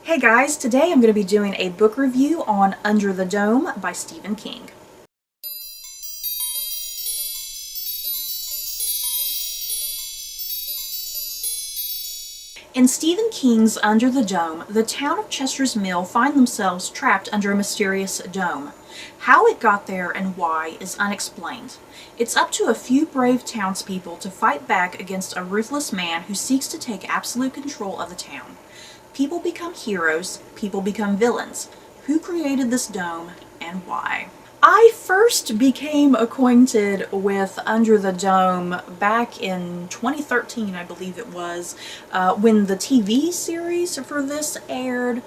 Hey guys, today I'm going to be doing a book review on Under the Dome by Stephen King. In Stephen King's Under the Dome, the town of Chester's Mill find themselves trapped under a mysterious dome. How it got there and why is unexplained. It's up to a few brave townspeople to fight back against a ruthless man who seeks to take absolute control of the town. People become heroes, people become villains. Who created this dome and why? I first became acquainted with Under the Dome back in 2013, I believe it was, when the TV series for this aired.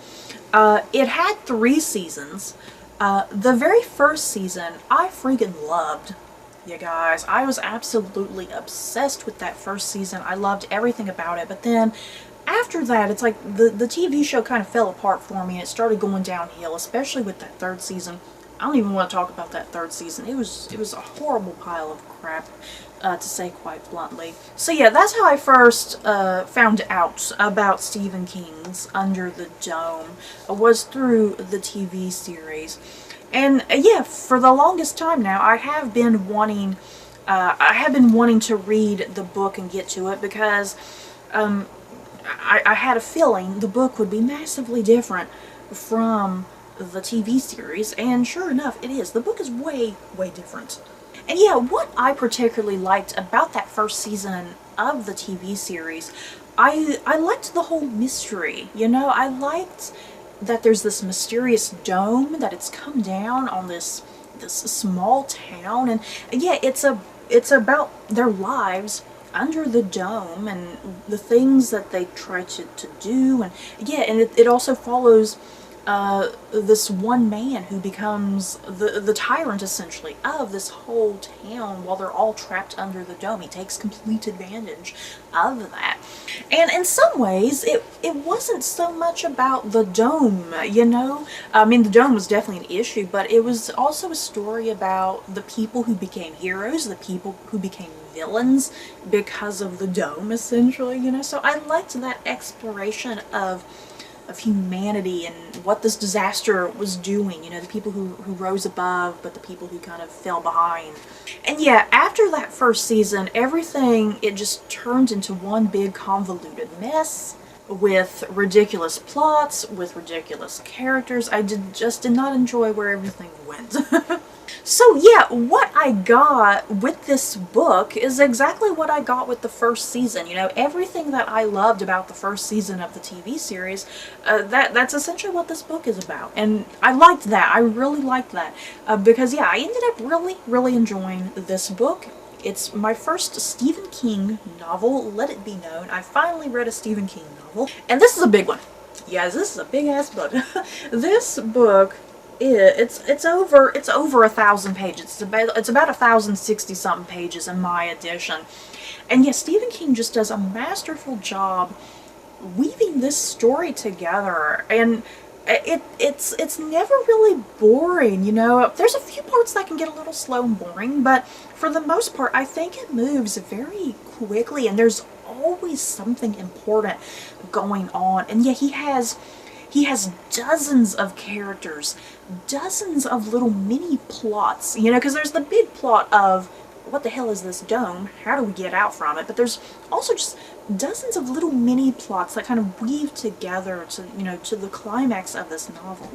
It had 3 seasons. The very first season I freaking loved. You guys, I was absolutely obsessed with that first season. I loved everything about it, but then after that, it's like the TV show kind of fell apart for me and it started going downhill, especially with that 3rd season. I don't even want to talk about that 3rd season. It was a horrible pile of crap, to say quite bluntly. So yeah, that's how I first found out about Stephen King's Under the Dome, was through the TV series. And yeah, for the longest time now, I have been wanting to read the book and get to it because I had a feeling the book would be massively different from the TV series, and sure enough, it is. The book is way, way different. And yeah, what I particularly liked about that first season of the TV series, I liked the whole mystery, you know? I liked that there's this mysterious dome, that it's come down on this small town, and yeah, it's about their lives under the dome and the things that they try to do, and yeah, and it also follows this one man who becomes the tyrant, essentially, of this whole town while they're all trapped under the dome. He takes complete advantage of that. And in some ways, it wasn't so much about the dome, you know? I mean, the dome was definitely an issue, but it was also a story about the people who became heroes, the people who became villains because of the dome, essentially, you know? So I liked that exploration of humanity and what this disaster was doing, you know, the people who rose above, but the people who kind of fell behind. And yeah, after that first season, everything, it just turned into one big convoluted mess with ridiculous plots, with ridiculous characters. I just did not enjoy where everything went. So yeah, what I got with this book is exactly what I got with the first season. You know, everything that I loved about the first season of the TV series, that's essentially what this book is about. And I liked that. I really liked that. Because yeah, I ended up really, really enjoying this book. It's my first Stephen King novel, let it be known. I finally read a Stephen King novel. And this is a big one. Yes, this is a big ass book. This book, it's over 1,000 pages. It's about 1,060 something pages in my edition. And yes, Stephen King just does a masterful job weaving this story together, and it's never really boring, you know. There's a few parts that can get a little slow and boring, but for the most part I think it moves very quickly and there's always something important going on. And yeah, he has dozens of characters, dozens of little mini plots, you know, because there's the big plot of what the hell is this dome? How do we get out from it? But there's also just dozens of little mini plots that kind of weave together to, you know, to the climax of this novel.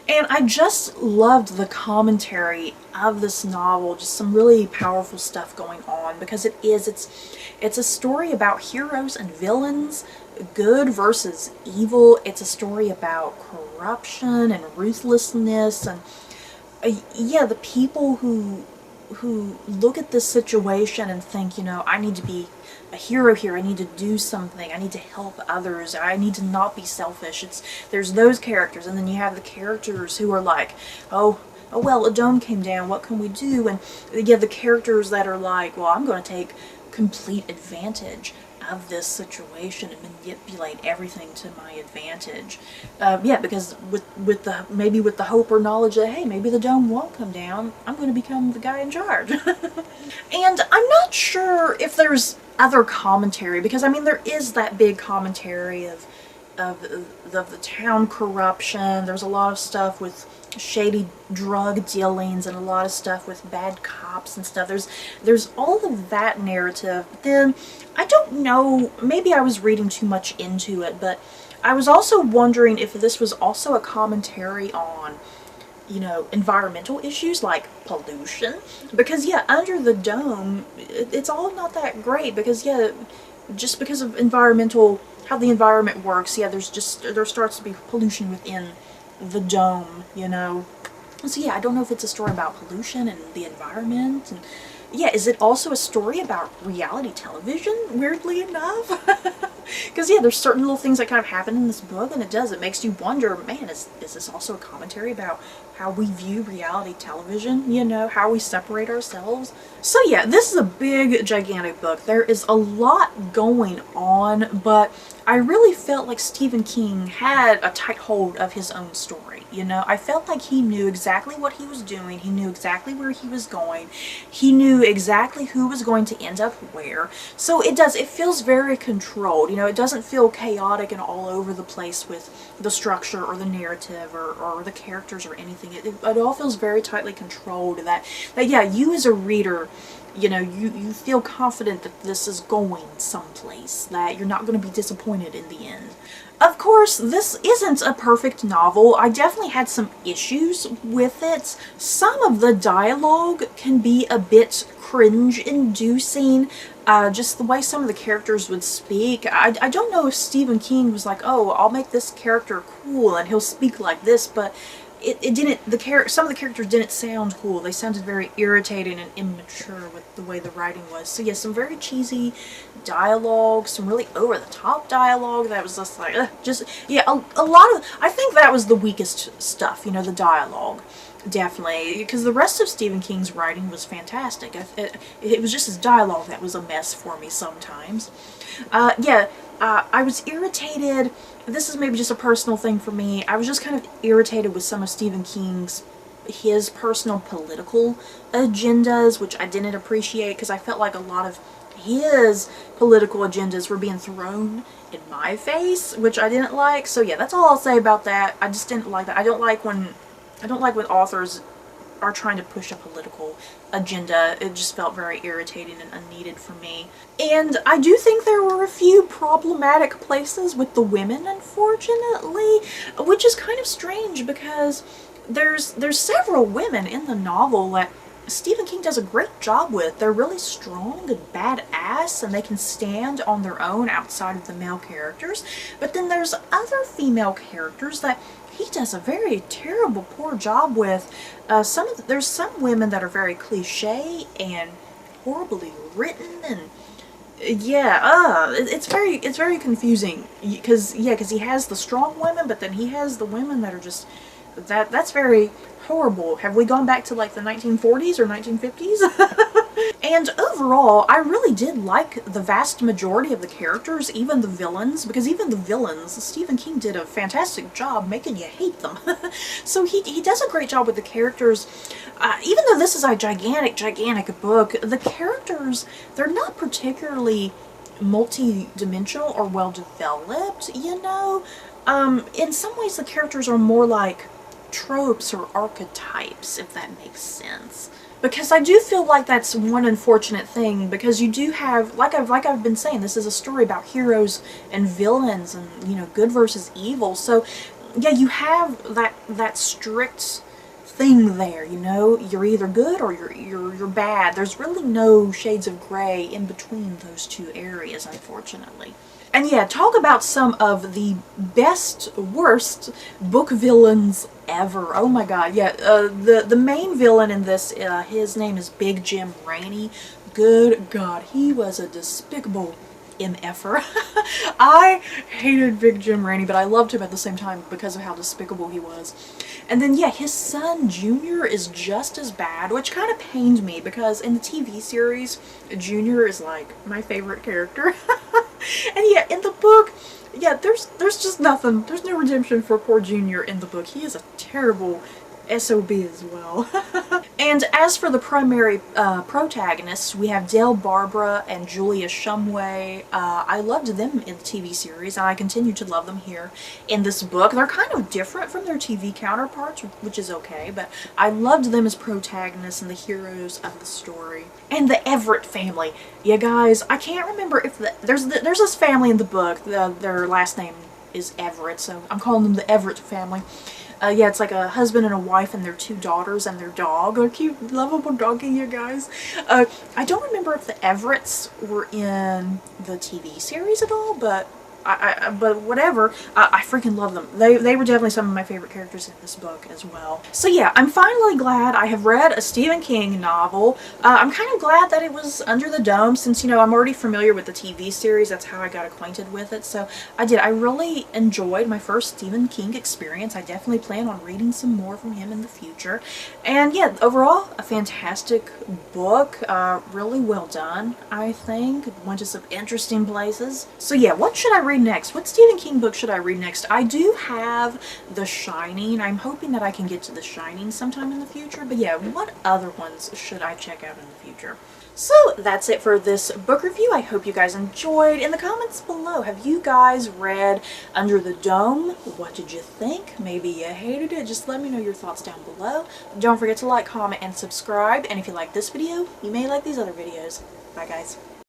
And I just loved the commentary of this novel, just some really powerful stuff going on, because it's a story about heroes and villains, good versus evil. It's a story about corruption and ruthlessness, and yeah, the people who look at this situation and think, you know, I need to be a hero here, I need to do something, I need to help others, I need to not be selfish. There's those characters, and then you have the characters who are like, oh well, a dome came down, what can we do? And yeah, the characters that are like, well, I'm going to take complete advantage of this situation and manipulate everything to my advantage. Yeah, because with the hope or knowledge that, hey, maybe the dome won't come down, I'm going to become the guy in charge. And I'm not sure if there's other commentary, because I mean there is that big commentary of the town corruption. There's a lot of stuff with shady drug dealings and a lot of stuff with bad cops and stuff. There's all of that narrative. But then I don't know, maybe I was reading too much into it, but I was also wondering if this was also a commentary on, you know, environmental issues like pollution. Because yeah, Under the Dome, it's all not that great because yeah, just because of how the environment works, yeah, there starts to be pollution within the dome, you know. So yeah, I don't know if it's a story about pollution and the environment, and yeah, is it also a story about reality television, weirdly enough? Because yeah, there's certain little things that kind of happen in this book, and it makes you wonder, man, is this also a commentary about how we view reality television, you know, how we separate ourselves? So yeah, this is a big, gigantic book. There is a lot going on, but I really felt like Stephen King had a tight hold of his own story. You know, I felt like he knew exactly what he was doing. He knew exactly where he was going. He knew exactly who was going to end up where. So it feels very controlled. You know, it doesn't feel chaotic and all over the place with the structure or the narrative or the characters or anything. It all feels very tightly controlled. That yeah, you as a reader, you know, you feel confident that this is going someplace, that you're not going to be disappointed in the end. Of course, this isn't a perfect novel. I definitely had some issues with it. Some of the dialogue can be a bit cringe-inducing. Just the way some of the characters would speak. I don't know if Stephen King was like, oh, I'll make this character cool and he'll speak like this, but it didn't, some of the characters didn't sound cool. They sounded very irritating and immature with the way the writing was. So yeah, some very cheesy dialogue, some really over-the-top dialogue that was just like, yeah, a lot of, I think that was the weakest stuff, you know, the dialogue. Definitely, because the rest of Stephen King's writing was fantastic. It was just his dialogue that was a mess for me sometimes. I was irritated. This is maybe just a personal thing for me. I was just kind of irritated with some of Stephen King's, his personal political agendas, which I didn't appreciate because I felt like a lot of his political agendas were being thrown in my face, which I didn't like. So yeah, that's all I'll say about that. I just didn't like that. I don't like when authors are trying to push a political agenda. It just felt very irritating and unneeded for me. And I do think there were a few problematic places with the women, unfortunately, which is kind of strange because there's several women in the novel that Stephen King does a great job with. They're really strong and badass, and they can stand on their own outside of the male characters. But then there's other female characters that he does a very terrible, poor job with. There's some women that are very cliche and horribly written, and yeah, it's very confusing because he has the strong women, but then he has the women that are just that's very horrible. Have we gone back to like the 1940s or 1950s? And overall, I really did like the vast majority of the characters, even the villains, because even the villains, Stephen King did a fantastic job making you hate them. So he does a great job with the characters. Even though this is a gigantic book, the characters, they're not particularly multi-dimensional or well-developed, you know? In some ways, the characters are more like tropes or archetypes, if that makes sense. Because I do feel like that's one unfortunate thing, because you do have, like I've been saying, this is a story about heroes and villains and, you know, good versus evil. So yeah, you have that strict thing there, you know, you're either good or you're bad. There's really no shades of gray in between those two areas, unfortunately. And yeah, talk about some of the best, worst book villains ever. Oh my god, yeah, the main villain in this, his name is Big Jim Rainey. Good god, he was a despicable MFer. I hated Big Jim Rainey, but I loved him at the same time because of how despicable he was. And then yeah, his son Junior is just as bad, which kind of pained me because in the TV series, Junior is like my favorite character. And yeah, in the book, yeah, there's just nothing. There's no redemption for poor Junior in the book. He is a terrible, SOB as well. And as for the primary protagonists, we have Dale Barbara and Julia Shumway. I loved them in the TV series, and I continue to love them here in this book. They're kind of different from their TV counterparts, which is okay, but I loved them as protagonists and the heroes of the story. And the Everett family. You guys, I can't remember if there's this family in the book. Their last name is Everett, so I'm calling them the Everett family. Yeah, it's like a husband and a wife and their 2 daughters and their dog. They're cute, lovable doggy, you guys. I don't remember if the Everetts were in the TV series at all, but but whatever. I freaking love them. They were definitely some of my favorite characters in this book as well. So yeah, I'm finally glad I have read a Stephen King novel. I'm kind of glad that it was Under the Dome, since, you know, I'm already familiar with the TV series. That's how I got acquainted with it. So I really enjoyed my first Stephen King experience. I definitely plan on reading some more from him in the future. And yeah, overall, a fantastic book. Really well done, I think. Went to some interesting places. So yeah, what should I read next? What Stephen King book should I read next? I do have The Shining. I'm hoping that I can get to The Shining sometime in the future. But yeah, what other ones should I check out in the future? So that's it for this book review. I hope you guys enjoyed. In the comments below, have you guys read Under the Dome? What did you think? Maybe you hated it. Just let me know your thoughts down below. Don't forget to like, comment, and subscribe. And if you like this video, you may like these other videos. Bye guys.